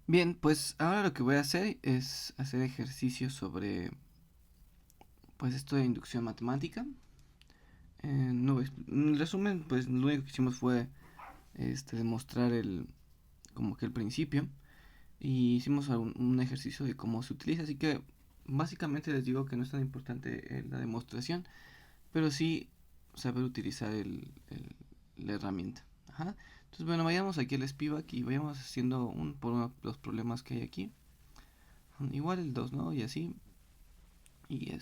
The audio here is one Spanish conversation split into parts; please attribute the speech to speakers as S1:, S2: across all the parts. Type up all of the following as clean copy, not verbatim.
S1: Bien, pues ahora lo que voy a hacer es hacer ejercicios sobre pues esto de inducción matemática. No, en resumen, pues lo único que hicimos fue demostrar como que el principio y hicimos un ejercicio de cómo se utiliza, así que básicamente les digo que no es tan importante la demostración, pero sí saber utilizar la herramienta. Ajá. Entonces, bueno, vayamos aquí al Spivak y vayamos haciendo por uno los problemas que hay aquí. Igual el 2, ¿no? Y así. Y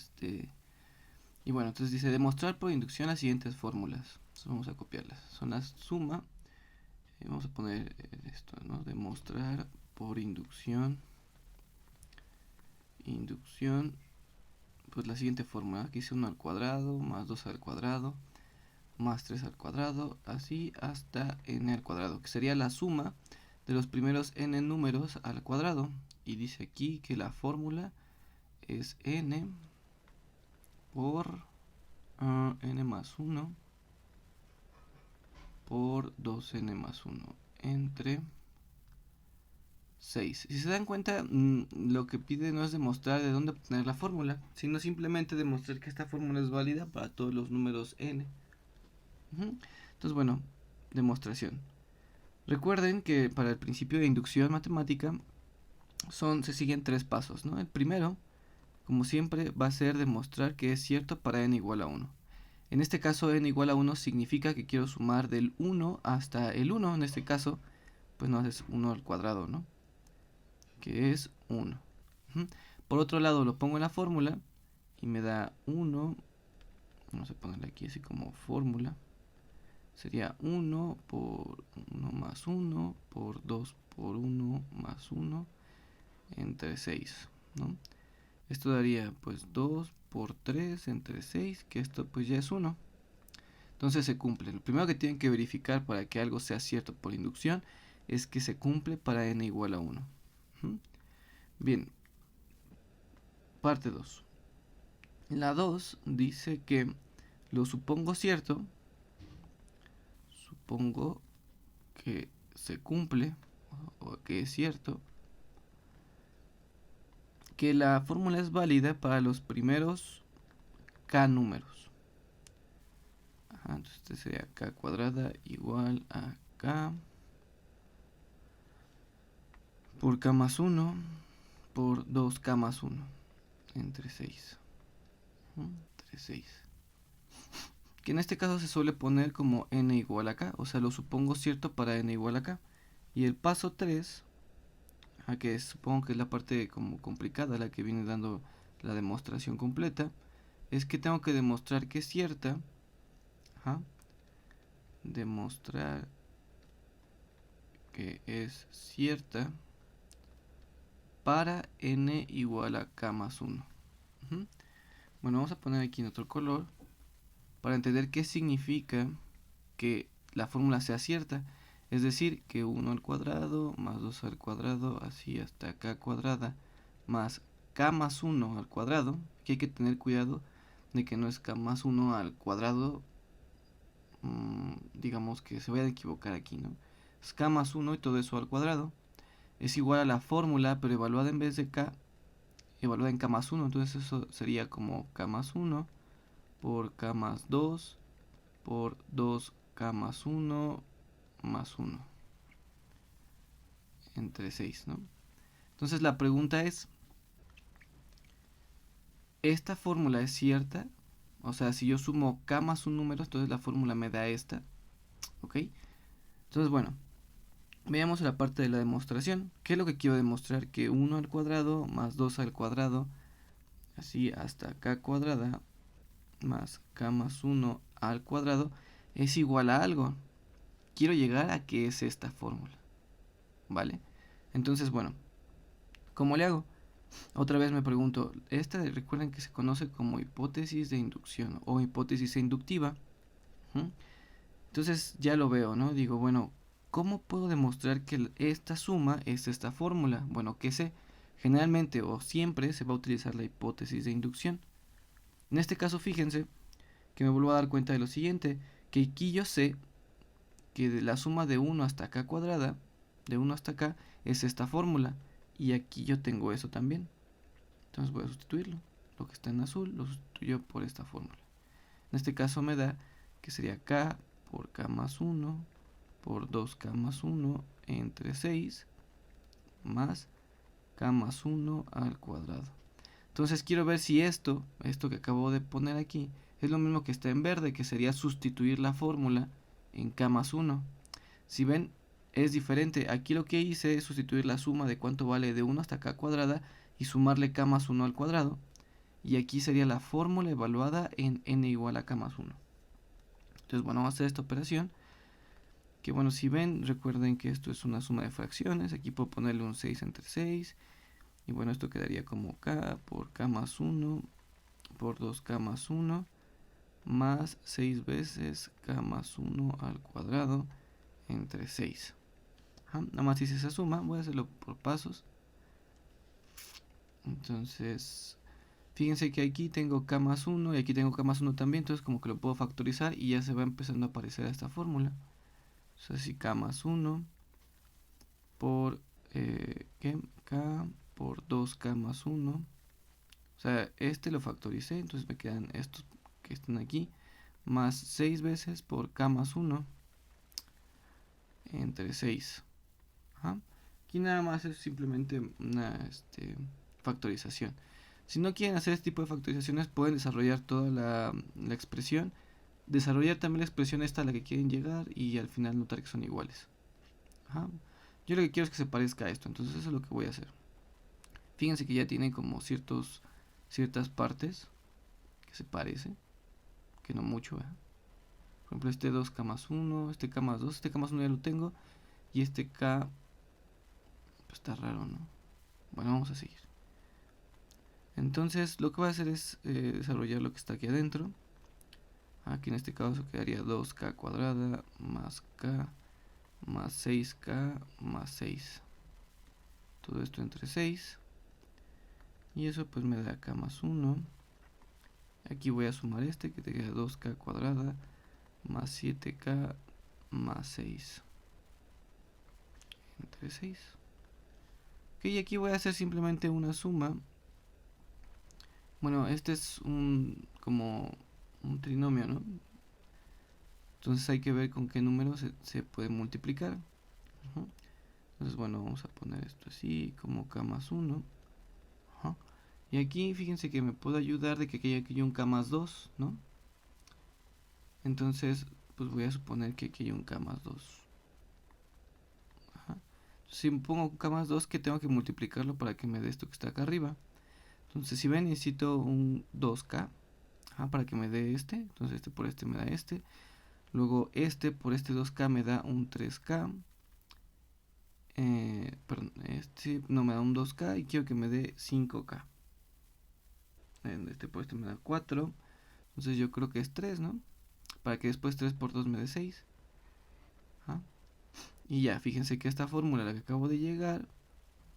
S1: y bueno, entonces dice demostrar por inducción las siguientes fórmulas. Entonces vamos a copiarlas. Son la suma. Vamos a poner esto, ¿no? Demostrar por inducción. Inducción. Pues la siguiente fórmula. Aquí dice 1 al cuadrado, más 2 al cuadrado, más 3 al cuadrado, así hasta n al cuadrado, que sería la suma de los primeros n números al cuadrado. Y dice aquí que la fórmula es n por n más 1 por 2n más 1 entre 6. Si se dan cuenta, lo que pide no es demostrar de dónde obtener la fórmula, sino simplemente demostrar que esta fórmula es válida para todos los números n. Entonces, bueno, demostración. Recuerden que para el principio de inducción matemática se siguen tres pasos, ¿no? El primero, como siempre, va a ser demostrar que es cierto para n igual a 1. En este caso, n igual a 1 significa que quiero sumar del 1 hasta el 1. En este caso, pues no es 1 al cuadrado, ¿no? Que es 1. Por otro lado, lo pongo en la fórmula y me da 1. Vamos a ponerle aquí así como fórmula. Sería 1 por 1 más 1 por 2 por 1 más 1 entre 6, ¿no? Esto daría pues 2 por 3 entre 6, que esto pues ya es 1. Entonces se cumple. Lo primero que tienen que verificar para que algo sea cierto por inducción es que se cumple para n igual a 1. Bien, parte 2. La 2 dice que lo supongo cierto, supongo que se cumple o que es cierto, que la fórmula es válida para los primeros k números. Entonces este sería k cuadrada igual a k por k más 1 por 2k más 1 entre 6. Entre 6. Que en este caso se suele poner como n igual a k, o sea, lo supongo cierto para n igual a k. Y el paso 3, que supongo que es la parte como complicada, la que viene dando la demostración completa, es que tengo que demostrar que es cierta. Demostrar que es cierta para n igual a k más 1. Bueno, vamos a poner aquí en otro color para entender qué significa que la fórmula sea cierta. Es decir, que 1 al cuadrado más 2 al cuadrado, así hasta k cuadrada, más k más 1 al cuadrado. Aquí hay que tener cuidado de que no es k más 1 al cuadrado, digamos que se vayan a equivocar aquí, ¿no? Es k más 1 y todo eso al cuadrado. Es igual a la fórmula, pero evaluada en vez de k, evaluada en k más 1. Entonces eso sería como k más 1 por k más 2 por 2k más 1 más 1 entre 6, ¿no? Entonces la pregunta es, ¿esta fórmula es cierta? O sea, si yo sumo k más un número, entonces la fórmula me da esta, ¿ok? Entonces, bueno, veamos la parte de la demostración. ¿Qué es lo que quiero demostrar? Que 1 al cuadrado más 2 al cuadrado, así hasta k cuadrada, más k más 1 al cuadrado, es igual a algo. Quiero llegar a que es esta fórmula, ¿vale? Entonces, bueno, ¿cómo le hago? Otra vez me pregunto, esta recuerden que se conoce como hipótesis de inducción o hipótesis inductiva. Entonces ya lo veo, ¿no? Digo, bueno, ¿cómo puedo demostrar que esta suma es esta fórmula? Bueno, que sé, generalmente o siempre se va a utilizar la hipótesis de inducción. En este caso, fíjense que me vuelvo a dar cuenta de lo siguiente, que aquí yo sé que de la suma de 1 hasta k cuadrada de 1 hasta acá, es esta fórmula. Y aquí yo tengo eso también. Entonces voy a sustituirlo. Lo que está en azul lo sustituyo por esta fórmula. En este caso me da que sería k por k más 1 por 2k más 1 entre 6 más k más 1 al cuadrado. Entonces quiero ver si esto que acabo de poner aquí, es lo mismo que está en verde, que sería sustituir la fórmula en k más 1. Si ven, es diferente. Aquí lo que hice es sustituir la suma de cuánto vale de 1 hasta k cuadrada y sumarle k más 1 al cuadrado. Y aquí sería la fórmula evaluada en n igual a k más 1. Entonces, bueno, vamos a hacer esta operación. Que bueno, si ven, recuerden que esto es una suma de fracciones. Aquí puedo ponerle un 6 entre 6. Y bueno, esto quedaría como k por k más 1 por 2k más 1 más 6 veces k más 1 al cuadrado entre 6. Nada más hice esa suma, voy a hacerlo por pasos. Entonces, fíjense que aquí tengo k más 1 y aquí tengo k más 1 también, entonces como que lo puedo factorizar y ya se va empezando a aparecer esta fórmula. O sea, si k más 1 por k por 2k más 1. O sea, este lo factoricé, entonces me quedan estos que están aquí, más 6 veces por k más 1 entre 6. Ajá. Aquí nada más es simplemente una factorización. Si no quieren hacer este tipo de factorizaciones, pueden desarrollar toda la expresión, desarrollar también la expresión esta a la que quieren llegar y al final notar que son iguales. Ajá. Yo lo que quiero es que se parezca a esto, entonces eso es lo que voy a hacer. Fíjense que ya tiene como ciertas partes que se parecen, que no mucho. Por ejemplo, este 2k más 1, este k más 2, este k más 1 ya lo tengo, y este k pues está raro, ¿no? Bueno, vamos a seguir. Entonces lo que voy a hacer es desarrollar lo que está aquí adentro. Aquí en este caso quedaría 2k cuadrada más k más 6k más 6. Todo esto entre 6. Y eso pues me da k más 1. Aquí voy a sumar este que te queda 2k cuadrada más 7k más 6 entre 6. Ok, y aquí voy a hacer simplemente una suma. Bueno, este es como un trinomio, ¿no? Entonces hay que ver con qué número se puede multiplicar. Entonces, bueno, vamos a poner esto así, como k más 1. Y aquí fíjense que me puede ayudar de que aquí hay un k más 2, ¿no? Entonces, pues voy a suponer que aquí hay un k más 2. Si pongo k más 2, que tengo que multiplicarlo para que me dé esto que está acá arriba. Entonces, si ven, necesito un 2k para que me dé este. Entonces, este por este me da este. Luego, este por este 2k me da un 3k. Perdón, este no me da un 2k y quiero que me dé 5k. Este por este me da 4. Entonces, yo creo que es 3, ¿no? Para que después 3 por 2 me dé 6. Y ya, fíjense que esta fórmula a la que acabo de llegar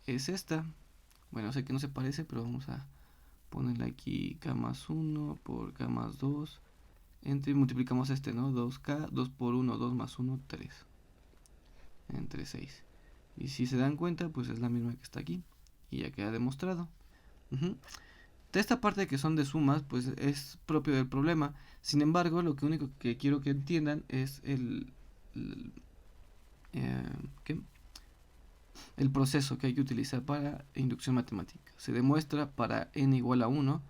S1: es esta. Bueno, sé que no se parece, pero vamos a ponerle aquí k más 1 por k más 2. Entre multiplicamos este, ¿no? 2k, 2 por 1, 2 más 1, 3. Entre 6. Y si se dan cuenta, pues es la misma que está aquí. Y ya queda demostrado. De esta parte que son de sumas, pues es propio del problema. Sin embargo, lo único que quiero que entiendan es el proceso que hay que utilizar para inducción matemática. Se demuestra para n igual a 1,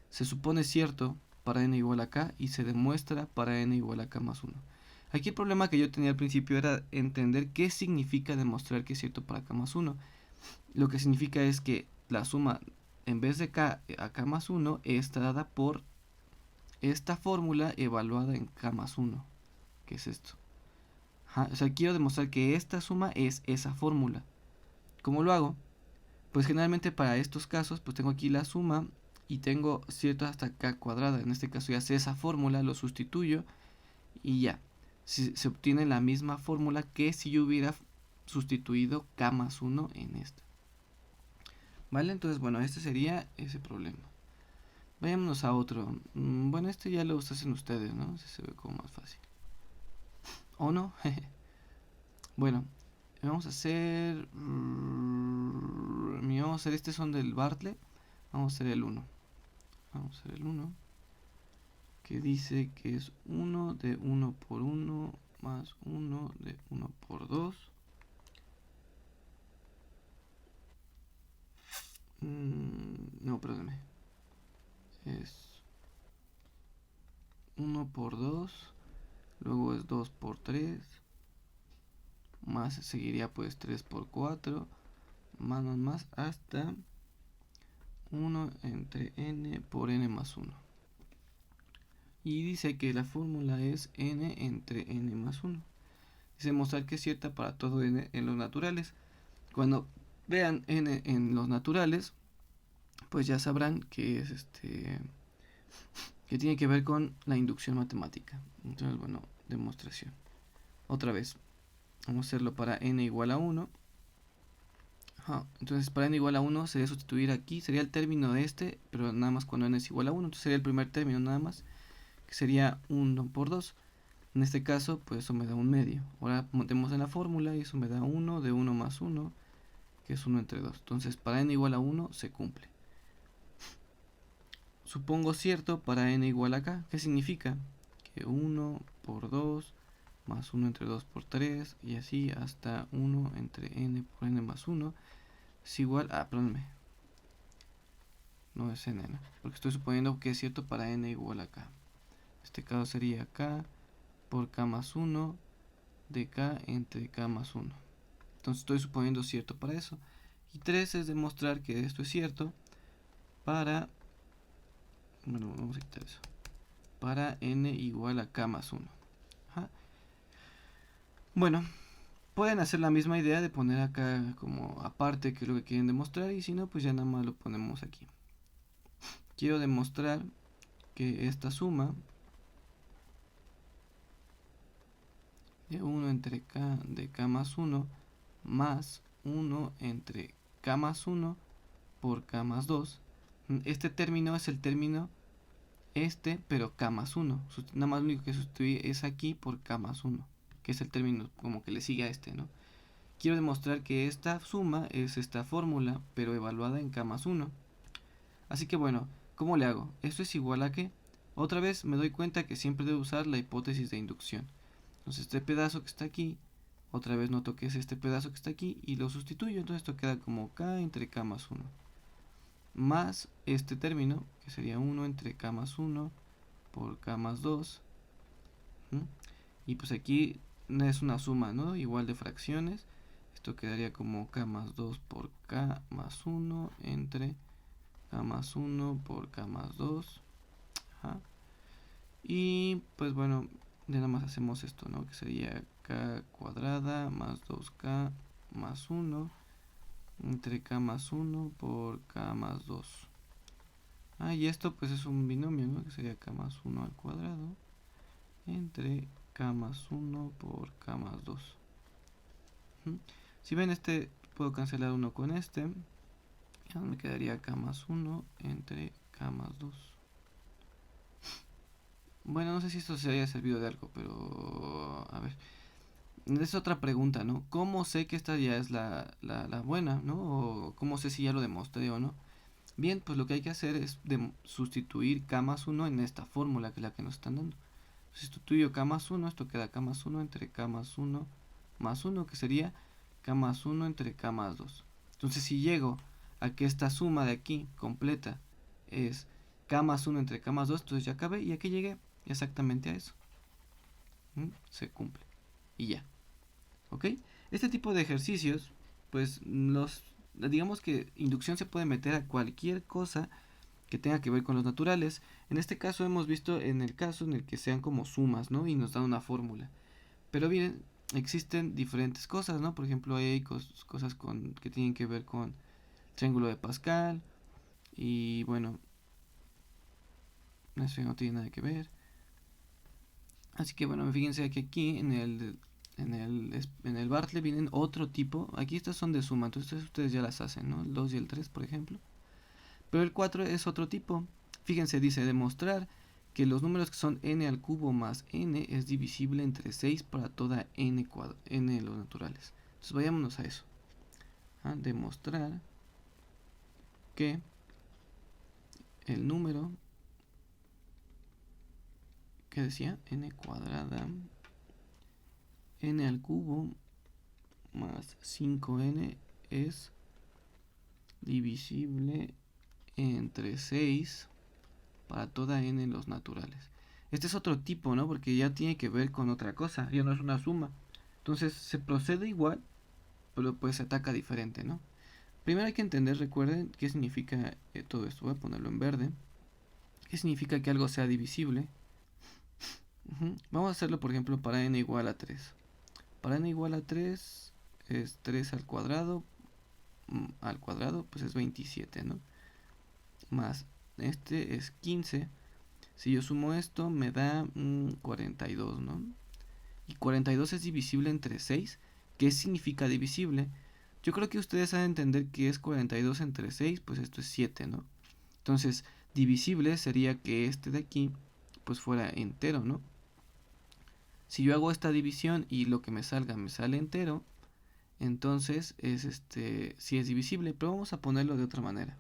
S1: se supone cierto para n igual a k y se demuestra para n igual a k más 1. Aquí el problema que yo tenía al principio era entender qué significa demostrar que es cierto para k más 1. Lo que significa es que la suma en vez de k a k más 1 está dada por esta fórmula evaluada en k más 1, que es esto. O sea, quiero demostrar que esta suma es esa fórmula. ¿Cómo lo hago? Pues generalmente para estos casos, pues tengo aquí la suma y tengo cierto hasta k cuadrada. En este caso ya sé esa fórmula, lo sustituyo y ya. Se obtiene la misma fórmula que si yo hubiera sustituido k más 1 en esta. ¿Vale? Entonces, bueno, este sería ese problema. Vayámonos a otro. Bueno, este ya lo hacen ustedes, ¿no? Se ve como más fácil. ¿O no? Bueno, Vamos a hacer... vamos a hacer este son del Bartlett. Vamos a hacer el 1. Vamos a hacer el 1. Que dice que es 1 de 1 por 1 más 1 de 1 por 2. No, perdóname. Es 1 por 2. Luego es 2 por 3. Más seguiría pues 3 por 4. Más hasta 1 entre n por n más 1. Y dice que la fórmula es n entre n más 1. Dice mostrar que es cierta para todo n en los naturales. Cuando vean n en los naturales, pues ya sabrán que es que tiene que ver con la inducción matemática. Entonces, bueno, demostración. Otra vez, vamos a hacerlo para n igual a 1. Entonces, para n igual a 1 sería sustituir aquí, sería el término de este, pero nada más cuando n es igual a 1. Entonces sería el primer término nada más, que sería 1 por 2. En este caso, pues eso me da un medio. Ahora montemos en la fórmula y eso me da 1 de 1 más 1, que es 1 entre 2. Entonces, para n igual a 1 se cumple. Supongo cierto para n igual a k. ¿Qué significa? Que 1 por 2 más 1 entre 2 por 3 y así hasta 1 entre n por n más 1 es igual a... perdóname. No es n, ¿no? Porque estoy suponiendo que es cierto para n igual a k. En este caso sería k por k más 1 de k entre k más 1. Entonces estoy suponiendo cierto para eso. Y 3 es demostrar que esto es cierto para... bueno, vamos a quitar eso. Para n igual a k más 1. Ajá. Bueno, pueden hacer la misma idea de poner acá como aparte que es lo que quieren demostrar. Y si no, pues ya nada más lo ponemos aquí. Quiero demostrar que esta suma de 1 entre k de k más 1 más 1 entre k más 1 por k más 2. Este término es el término pero k más 1. Nada más lo único que sustituye es aquí por k más 1, que es el término como que le sigue a este, ¿no? Quiero demostrar que esta suma es esta fórmula, pero evaluada en k más 1. Así que bueno, ¿cómo le hago? Esto es igual a que, otra vez me doy cuenta que siempre debo usar la hipótesis de inducción. Entonces este pedazo que está aquí, otra vez noto que es este pedazo que está aquí y lo sustituyo. Entonces esto queda como k entre k más 1. Más este término, que sería 1 entre k más 1 por k más 2. Y pues aquí es una suma, ¿no? Igual de fracciones. Esto quedaría como k más 2 por k más 1 entre k más 1 por k más 2. Ajá. Y pues bueno, ya nada más hacemos esto, ¿no? Que sería k cuadrada más 2k más 1 entre k más 1 por k más 2. Y esto pues es un binomio, ¿no? Que sería k más 1 al cuadrado entre k más 1 por k más 2. Si ven, puedo cancelar uno con este. Ya me quedaría k más 1 entre k más 2. Bueno, no sé si esto se haya servido de algo, pero a ver. Es otra pregunta, ¿no? ¿Cómo sé que esta ya es la buena, ¿no? O cómo sé si ya lo demostré o no. Bien, pues lo que hay que hacer es sustituir k más 1 en esta fórmula, que es la que nos están dando. Sustituyo k más 1, esto queda k más 1 entre k más 1 más 1, que sería k más 1 entre k más 2. Entonces si llego a que esta suma de aquí completa es k más 1 entre k más 2, entonces ya acabé y aquí llegué exactamente a eso. Se cumple. Y ya. ¿Ok? Este tipo de ejercicios, pues digamos que inducción se puede meter a cualquier cosa que tenga que ver con los naturales. En este caso hemos visto en el caso en el que sean como sumas, ¿no? Y nos dan una fórmula. Pero bien, existen diferentes cosas, ¿no? Por ejemplo, hay cosas que tienen que ver con triángulo de Pascal. Y bueno, eso no tiene nada que ver. Así que bueno, fíjense que aquí en el Bartlett vienen otro tipo. Aquí estas son de suma, entonces ustedes ya las hacen, ¿no? El 2 y el 3, por ejemplo. Pero el 4 es otro tipo. Fíjense, dice demostrar que los números que son n al cubo más n es divisible entre 6 para toda n de los naturales. Entonces vayámonos a eso. Demostrar que el número que decía n cuadrada n al cubo más 5n es divisible entre 6 para toda n en los naturales. Este es otro tipo, ¿no? Porque ya tiene que ver con otra cosa, ya no es una suma. Entonces se procede igual, pero pues se ataca diferente, ¿no? Primero hay que entender, recuerden, qué significa todo esto. Voy a ponerlo en verde. ¿Qué significa que algo sea divisible? Vamos a hacerlo, por ejemplo, para n igual a 3. Para n igual a 3 es 3 al cuadrado pues es 27, ¿no? Más este es 15. Si yo sumo esto me da 42, ¿no? Y 42 es divisible entre 6. ¿Qué significa divisible? Yo creo que ustedes saben entender que es 42 entre 6, pues esto es 7, ¿no? Entonces, divisible sería que este de aquí pues fuera entero, ¿no? Si yo hago esta división y lo que me sale entero, entonces es sí es divisible, pero vamos a ponerlo de otra manera.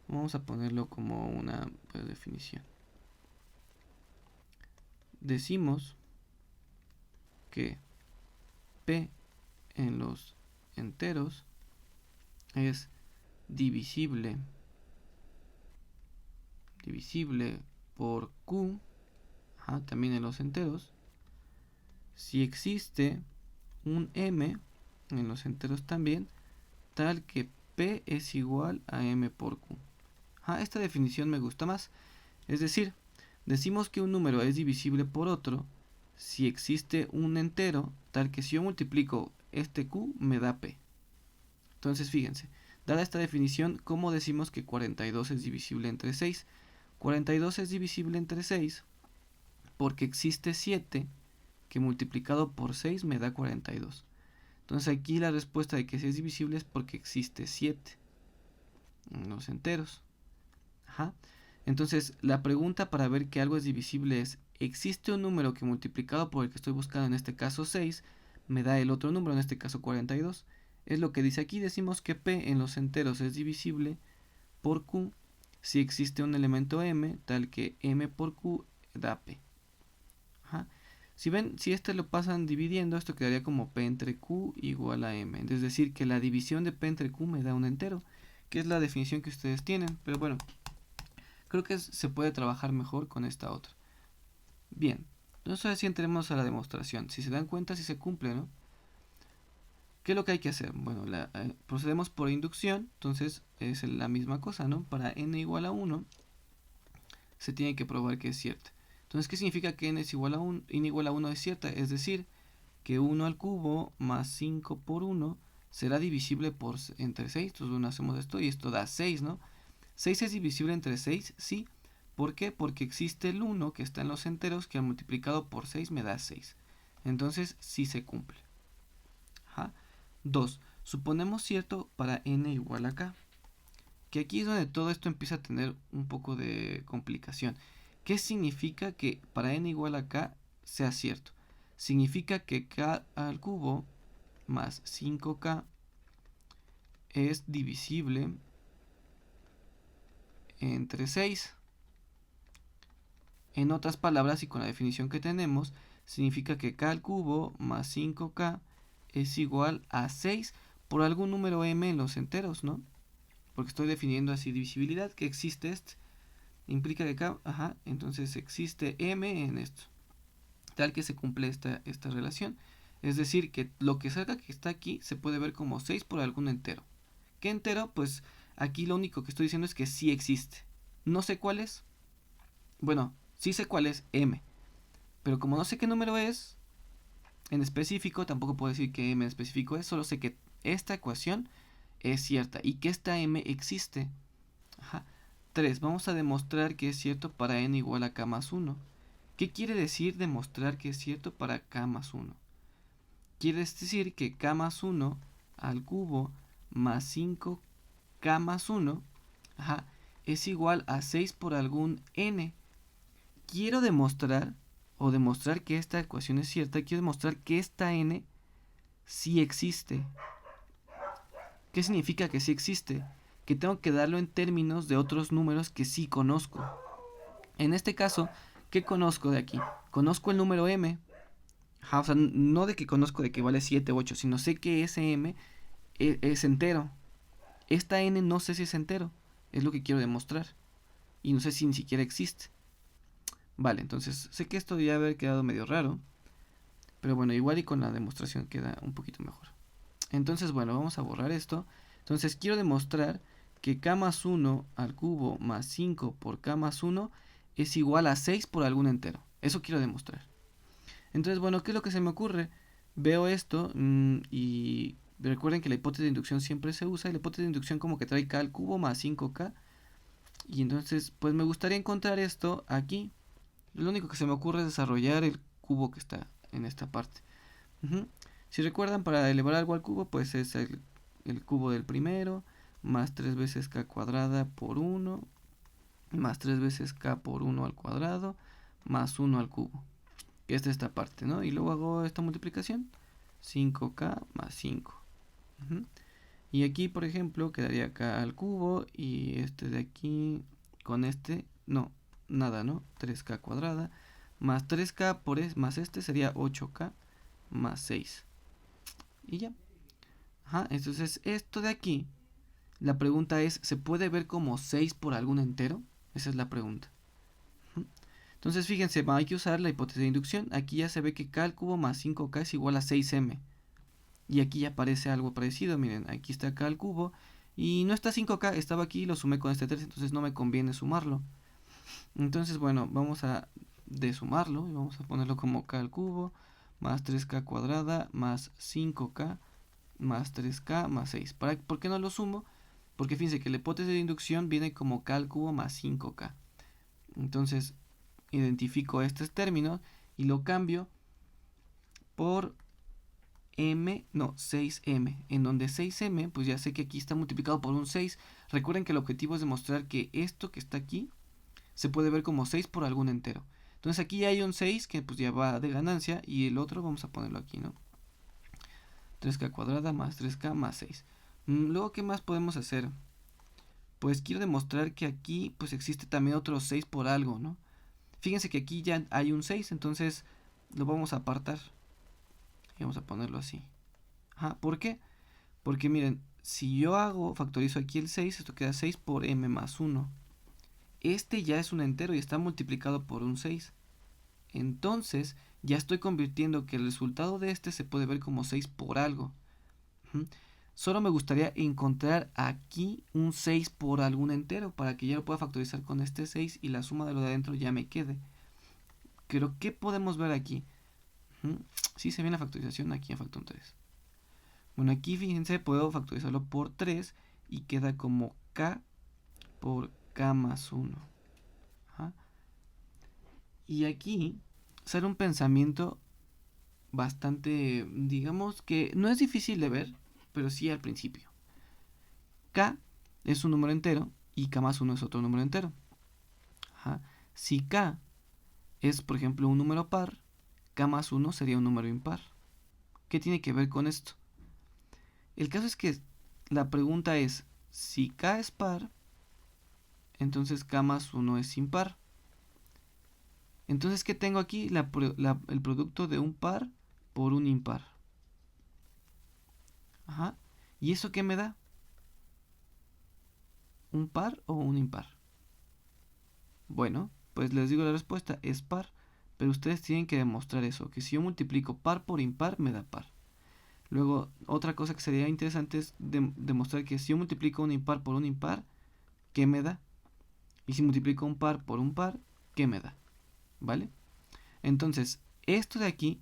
S1: Vamos a ponerlo como una definición. Decimos que P en los enteros es divisible por Q, también en los enteros, si existe un M en los enteros también, tal que P es igual a M por Q. Esta definición me gusta más. Es decir, decimos que un número es divisible por otro si existe un entero tal que si yo multiplico este Q me da P. Entonces fíjense, dada esta definición, ¿cómo decimos que 42 es divisible entre 6? 42 es divisible entre 6 porque existe 7 que multiplicado por 6 me da 42. Entonces aquí la respuesta de que si es divisible es porque existe 7 en los enteros. Entonces la pregunta para ver que algo es divisible es: ¿existe un número que multiplicado por el que estoy buscando, en este caso 6, me da el otro número, en este caso 42? Es lo que dice aquí. Decimos que P en los enteros es divisible por Q si existe un elemento M tal que M por Q da P. Si ven, si este lo pasan dividiendo, esto quedaría como P entre Q igual a M. Es decir, que la división de P entre Q me da un entero, que es la definición que ustedes tienen. Pero bueno, creo que se puede trabajar mejor con esta otra. Bien, entonces ahora sí entremos a la demostración. Si se dan cuenta, si se cumple, ¿no? ¿Qué es lo que hay que hacer? Bueno, procedemos por inducción, entonces es la misma cosa, ¿no? Para n igual a 1, se tiene que probar que es cierta. Entonces, ¿qué significa que n igual a 1 es cierta? Es decir, que 1 al cubo más 5 por 1 será divisible entre 6. Entonces, bueno, hacemos esto y esto da 6, ¿no? 6 es divisible entre 6, sí. ¿Por qué? Porque existe el 1 que está en los enteros, que al multiplicado por 6 me da 6. Entonces, sí se cumple. 2. Suponemos cierto para n igual a k. Que aquí es donde todo esto empieza a tener un poco de complicación. ¿Qué significa que para n igual a k sea cierto? Significa que k al cubo más 5k es divisible entre 6. En otras palabras, y con la definición que tenemos, significa que k al cubo más 5k es igual a 6 por algún número m en los enteros, ¿no? Porque estoy definiendo así divisibilidad, que existe implica que k, entonces existe m en esto, tal que se cumple esta relación. Es decir, que lo que salga que está aquí se puede ver como 6 por algún entero. ¿Qué entero? Pues aquí lo único que estoy diciendo es que sí existe. No sé cuál es. Bueno, sí sé cuál es, m. Pero como no sé qué número es en específico, tampoco puedo decir que m en específico es. Solo sé que esta ecuación es cierta y que esta m existe. 3. Vamos a demostrar que es cierto para n igual a k más 1. ¿Qué quiere decir demostrar que es cierto para k más 1? Quiere decir que k más 1 al cubo más 5k más 1 es igual a 6 por algún n. Quiero demostrar, o demostrar que esta ecuación es cierta, quiero demostrar que esta n sí existe. ¿Qué significa que sí existe? Que tengo que darlo en términos de otros números que sí conozco. En este caso, ¿qué conozco de aquí? Conozco el número m. O sea, no de que conozco de que vale 7 u 8, sino sé que ese m es entero. Esta n no sé si es entero. Es lo que quiero demostrar. Y no sé si ni siquiera existe. Vale, entonces sé que esto debe haber quedado medio raro. Pero bueno, igual y con la demostración queda un poquito mejor. Entonces, bueno, vamos a borrar esto. Entonces quiero demostrar que k más 1 al cubo más 5 por k más 1 es igual a 6 por algún entero. Eso quiero demostrar. Entonces, bueno, ¿qué es lo que se me ocurre? Veo esto y recuerden que la hipótesis de inducción siempre se usa. Y la hipótesis de inducción como que trae k al cubo más 5k. Y entonces, pues me gustaría encontrar esto aquí. Lo único que se me ocurre es desarrollar el cubo que está en esta parte. Si recuerdan, para elevar algo al cubo, pues es el cubo del primero, más 3 veces k cuadrada por 1, más 3 veces k por 1 al cuadrado, más 1 al cubo. Que es esta parte, ¿no? Y luego hago esta multiplicación, 5k más 5. Y aquí, por ejemplo, quedaría k al cubo y este de aquí con este, no, nada, ¿no? 3k cuadrada, más 3k por más este sería 8k más 6. Y ya. Entonces esto de aquí, la pregunta es, ¿se puede ver como 6 por algún entero? Esa es la pregunta. Entonces fíjense, hay que usar la hipótesis de inducción. Aquí ya se ve que k al cubo más 5k es igual a 6m. Y aquí ya aparece algo parecido, miren, aquí está k al cubo. Y no está 5k, estaba aquí y lo sumé con este 3, entonces no me conviene sumarlo. Entonces, bueno, vamos a desumarlo y vamos a ponerlo como k al cubo más 3k cuadrada más 5k más 3k más 6. ¿Por qué no lo sumo? Porque fíjense que la hipótesis de inducción viene como k al cubo más 5k. Entonces identifico estos términos y lo cambio por 6m, en donde 6m, pues ya sé que aquí está multiplicado por un 6. Recuerden que el objetivo es demostrar que esto que está aquí se puede ver como 6 por algún entero. Entonces aquí ya hay un 6 que pues ya va de ganancia y el otro vamos a ponerlo aquí, ¿no? 3k cuadrada más 3k más 6. Luego, ¿qué más podemos hacer? Pues quiero demostrar que aquí pues existe también otro 6 por algo, ¿no? Fíjense que aquí ya hay un 6, entonces lo vamos a apartar. Y vamos a ponerlo así. ¿Por qué? Porque miren, si yo factorizo aquí el 6, esto queda 6 por m más 1. Este ya es un entero y está multiplicado por un 6. Entonces, ya estoy convirtiendo que el resultado de este se puede ver como 6 por algo. Solo me gustaría encontrar aquí un 6 por algún entero para que ya lo pueda factorizar con este 6 y la suma de lo de adentro ya me quede. Pero, ¿qué podemos ver aquí? Sí se viene la factorización, aquí ya falta un 3. Bueno, aquí fíjense, puedo factorizarlo por 3 y queda como k por k más 1. Y aquí sale un pensamiento bastante, digamos que no es difícil de ver, pero sí al principio. K es un número entero y k más 1 es otro número entero. Si k es, por ejemplo, un número par, k más 1 sería un número impar. ¿Qué tiene que ver con esto? El caso es que la pregunta es, si k es par, entonces k más 1 es impar. Entonces, ¿qué tengo aquí? El producto de un par por un impar. ¿Y eso qué me da? ¿Un par o un impar? Bueno, pues les digo la respuesta, es par. Pero ustedes tienen que demostrar eso, que si yo multiplico par por impar, me da par. Luego, otra cosa que sería interesante es demostrar que si yo multiplico un impar por un impar, ¿qué me da? Y si multiplico un par por un par, ¿qué me da? ¿Vale? Entonces, esto de aquí,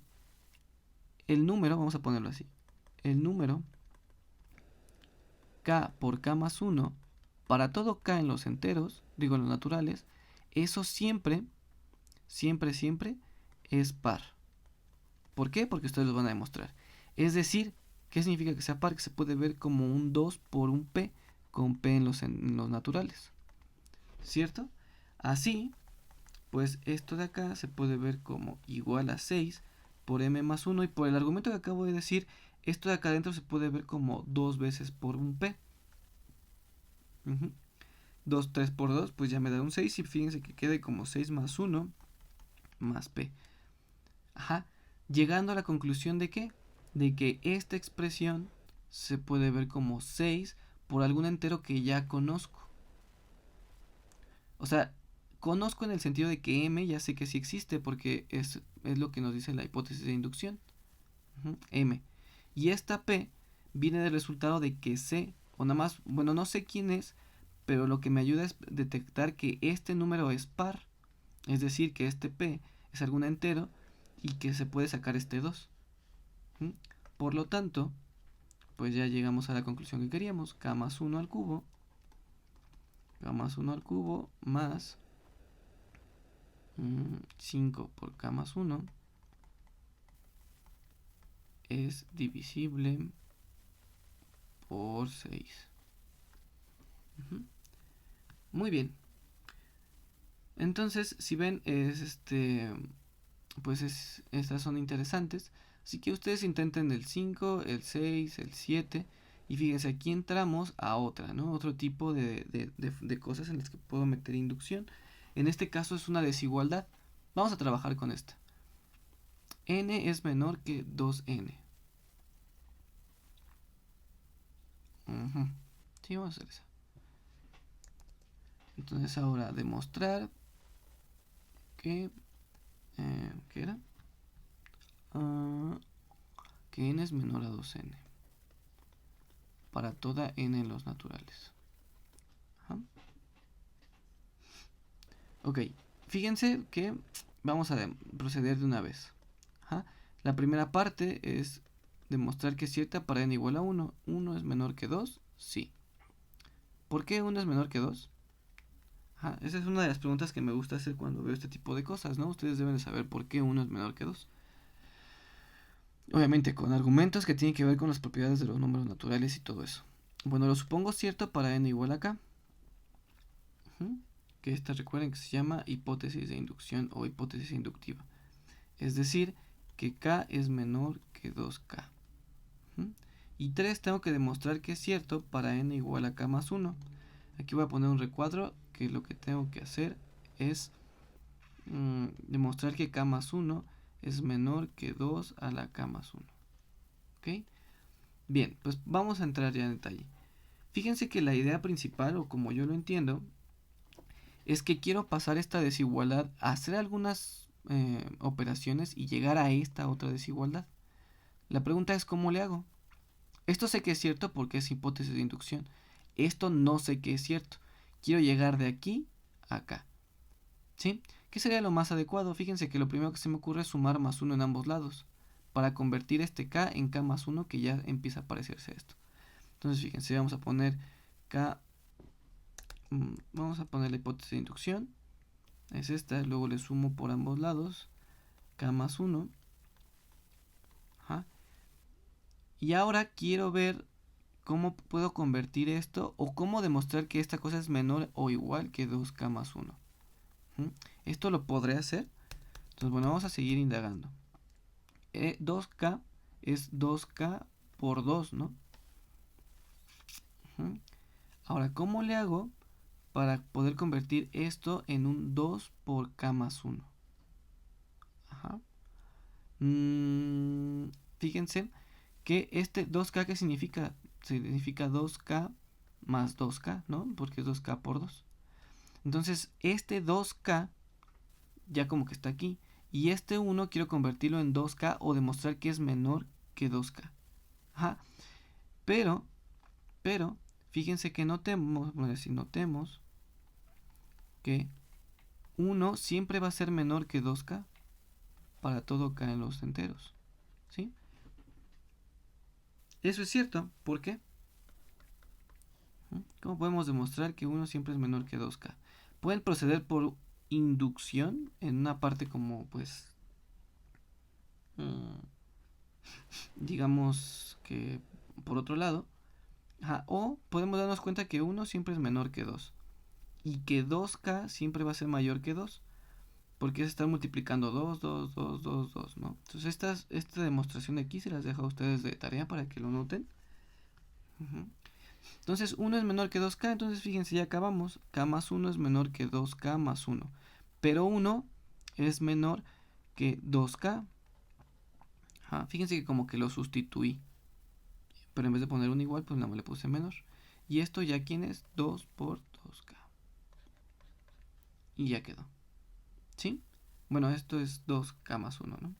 S1: el número, vamos a ponerlo así, el número k por k más 1, para todo k en los enteros, digo en los naturales, eso siempre es par. ¿Por qué? Porque ustedes lo van a demostrar. Es decir, ¿qué significa que sea par? Que se puede ver como un 2 por un p, con p en los naturales. ¿Cierto? Así, pues esto de acá se puede ver como igual a 6 por m más 1 y por el argumento que acabo de decir, esto de acá adentro se puede ver como 2 veces por un P. 2, 3 por 2, pues ya me da un 6 y fíjense que quede como 6 más 1 más P. Ajá. Llegando a la conclusión de ¿qué? De que esta expresión se puede ver como 6 por algún entero que ya conozco. O sea, conozco en el sentido de que M ya sé que sí existe porque es lo que nos dice la hipótesis de inducción. M. Y esta P viene del resultado de que sé, o nada más, bueno, no sé quién es, pero lo que me ayuda es detectar que este número es par. Es decir, que este P es algún entero y que se puede sacar este 2. Por lo tanto, pues ya llegamos a la conclusión que queríamos. K más 1 al cubo. K más 1 al cubo más 5 por K más 1 es divisible por 6. Muy bien. Entonces, si ven, pues estas son interesantes. Así que ustedes intenten el 5, el 6, el 7. Y fíjense, aquí entramos a otra, ¿no? Otro tipo de cosas en las que puedo meter inducción. En este caso es una desigualdad. Vamos a trabajar con esta. N es menor que 2n. Sí, vamos a hacer eso. Entonces ahora demostrar que... ¿qué era? Que n es menor a 2n. Para toda n en los naturales. Ajá. Ok, fíjense que vamos a proceder de una vez. Ajá. La primera parte es demostrar que es cierta para n igual a 1. 1 es menor que 2, sí. ¿Por qué 1 es menor que 2? Ajá. Esa es una de las preguntas que me gusta hacer cuando veo este tipo de cosas, ¿no? Ustedes deben de saber por qué 1 es menor que 2. Obviamente con argumentos que tienen que ver con las propiedades de los números naturales y todo eso. Bueno, lo supongo cierto para n igual a k. Que esta recuerden que se llama hipótesis de inducción o hipótesis inductiva. Es decir, que k es menor que 2k. Y 3 tengo que demostrar que es cierto para n igual a k más 1. Aquí voy a poner un recuadro que lo que tengo que hacer es demostrar que k más 1 es menor que 2 a la k más 1. ¿Ok? Bien, pues vamos a entrar ya en detalle. Fíjense que la idea principal, o como yo lo entiendo, es que quiero pasar esta desigualdad a hacer algunas operaciones y llegar a esta otra desigualdad. La pregunta es ¿cómo le hago? Esto sé que es cierto porque es hipótesis de inducción. Esto no sé que es cierto. Quiero llegar de aquí a acá. ¿Sí? ¿Qué sería lo más adecuado? Fíjense que lo primero que se me ocurre es sumar más 1 en ambos lados. Para convertir este k en k más 1 que ya empieza a parecerse a esto. Entonces fíjense, vamos a poner k. Vamos a poner la hipótesis de inducción. Es esta, luego le sumo por ambos lados k más 1. Ajá. Y ahora quiero ver cómo puedo convertir esto o cómo demostrar que esta cosa es menor o igual que 2k más 1. ¿Esto lo podré hacer? Entonces, bueno, vamos a seguir indagando. 2k es 2k por 2, ¿no? Ahora, ¿cómo le hago para poder convertir esto en un 2 por k más 1? Ajá. Fíjense que este 2k, ¿qué significa? Significa 2k más 2k, ¿no? Porque es 2k por 2. Entonces, este 2k ya como que está aquí. Y este 1 quiero convertirlo en 2k o demostrar que es menor que 2k. Ajá. Pero, fíjense que notemos, bueno, si notemos que 1 siempre va a ser menor que 2k para todo k en los enteros. ¿Sí? Eso es cierto. ¿Por qué? ¿Cómo podemos demostrar que 1 siempre es menor que 2k? Pueden proceder por inducción en una parte como pues digamos que por otro lado. O podemos darnos cuenta que 1 siempre es menor que 2 y que 2k siempre va a ser mayor que 2. porque es estar multiplicando 2, 2, 2, 2, 2, ¿no? Entonces esta demostración de aquí se las dejo a ustedes de tarea para que lo noten. Entonces 1 es menor que 2k, entonces fíjense, ya acabamos. K más 1 es menor que 2k más 1. Pero 1 es menor que 2k. Fíjense que como que lo sustituí. Pero en vez de poner un igual, pues nada más le puse menor. Y esto ya, ¿quién es? 2 por 2k. Y ya quedó. ¿Sí? Bueno, esto es 2k más 1, ¿no?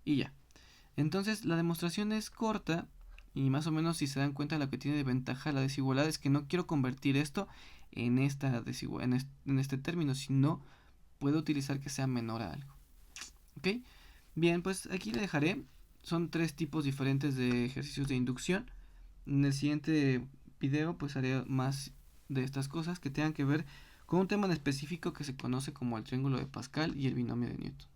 S1: Y ya. Entonces la demostración es corta. Y más o menos, si se dan cuenta, lo que tiene de ventaja la desigualdad es que no quiero convertir esto en esta en este término, sino puedo utilizar que sea menor a algo. ¿Ok? Bien, pues aquí le dejaré. Son 3 tipos diferentes de ejercicios de inducción. En el siguiente video pues haré más de estas cosas que tengan que ver con un tema en específico que se conoce como el triángulo de Pascal y el binomio de Newton.